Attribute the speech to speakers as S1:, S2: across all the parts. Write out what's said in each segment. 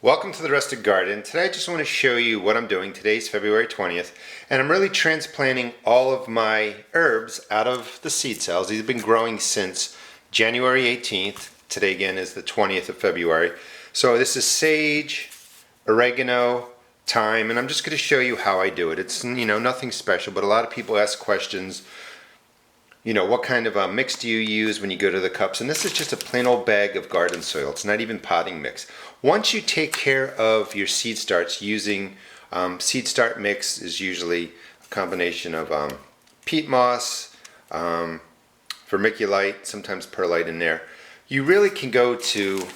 S1: Welcome to the Rustic Garden. Today I just want to show you what I'm doing. Today's February 20th, and I'm really transplanting all of my herbs out of the seed cells. These have been growing since January 18th. Today again is the 20th of February. So this is sage, oregano, thyme, and I'm just going to show you how I do it. It's nothing special, but a lot of people ask questions. What kind of mix do you use when you go to the cups? And this is just a plain old bag of garden soil. It's not even potting mix. Once you take care of your seed starts using seed start mix is usually a combination of peat moss, vermiculite, sometimes perlite in there. You really can go to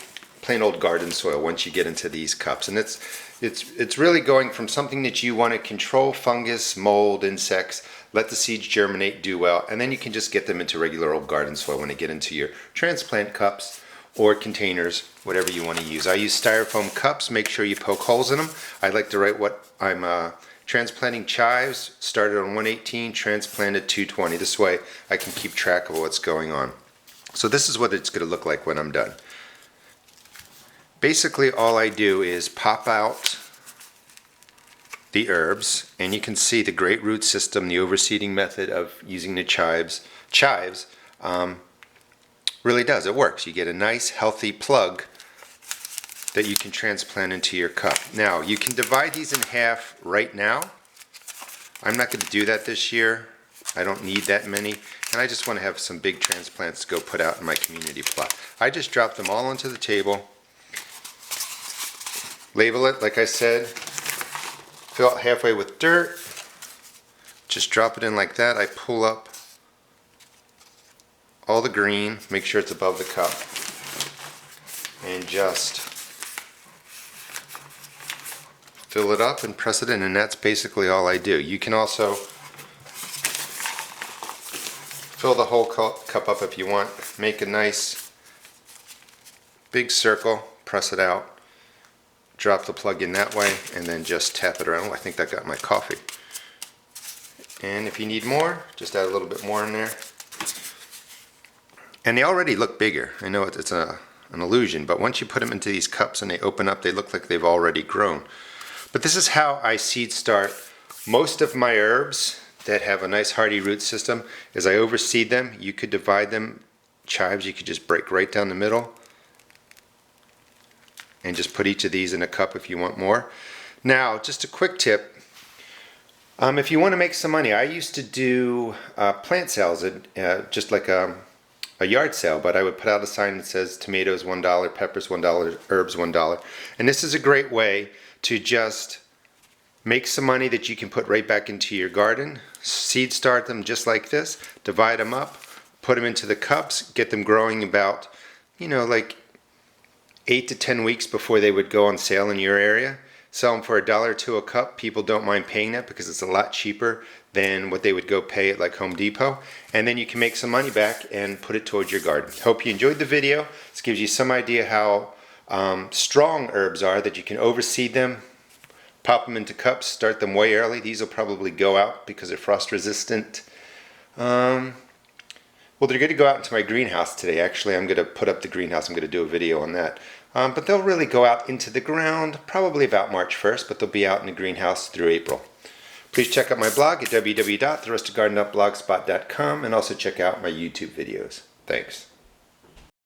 S1: plain old garden soil once you get into these cups, and it's really going from something that you want to control fungus, mold, insects, let the seeds germinate, do well, and then you can just get them into regular old garden soil when they get into your transplant cups or containers, whatever you want to use. I use styrofoam cups. Make sure you poke holes in them. I like to write what I'm transplanting chives, started on 118, transplanted 220. This way I can keep track of what's going on. So this is what it's going to look like when I'm done. Basically all I do is pop out the herbs, and you can see the great root system, the overseeding method of using the chives really does. It works. You get a nice healthy plug that you can transplant into your cup. Now you can divide these in half right now. I'm not going to do that this year. I don't need that many, and I just want to have some big transplants to go put out in my community plot. I just drop them all onto the table, label it like I said, fill it halfway with dirt, just drop it in like that. I pull up all the green, make sure it's above the cup, and just fill it up and press it in, and that's basically all I do. You can also fill the whole cup up if you want. Make a nice big circle, press it out, drop the plug in that way, and then just tap it around. Oh, I think that got my coffee. And if you need more, just add a little bit more in there. And they already look bigger. I know it's an illusion, but once you put them into these cups and they open up, they look like they've already grown. But this is how I seed start most of my herbs that have a nice hardy root system. Is I overseed them. You could divide them. Chives you could just break right down the middle and just put each of these in a cup if you want more. Now, just a quick tip. If you want to make some money, I used to do plant sales, just like a yard sale, but I would put out a sign that says tomatoes $1, peppers $1, herbs $1. And this is a great way to just make some money that you can put right back into your garden. Seed start them just like this, divide them up, put them into the cups, get them growing about, like 8 to 10 weeks before they would go on sale in your area. Sell them for $1 or $2 a cup. People don't mind paying that because it's a lot cheaper than what they would go pay at like Home Depot. And then you can make some money back and put it towards your garden. Hope you enjoyed the video. This gives you some idea how strong herbs are, that you can overseed them, pop them into cups, start them way early. These will probably go out because they're frost resistant. Well, they're going to go out into my greenhouse today. Actually, I'm going to put up the greenhouse. I'm going to do a video on that. But they'll really go out into the ground probably about March 1st, but they'll be out in the greenhouse through April. Please check out my blog at www.therusticgarden.blogspot.com and also check out my YouTube videos. Thanks.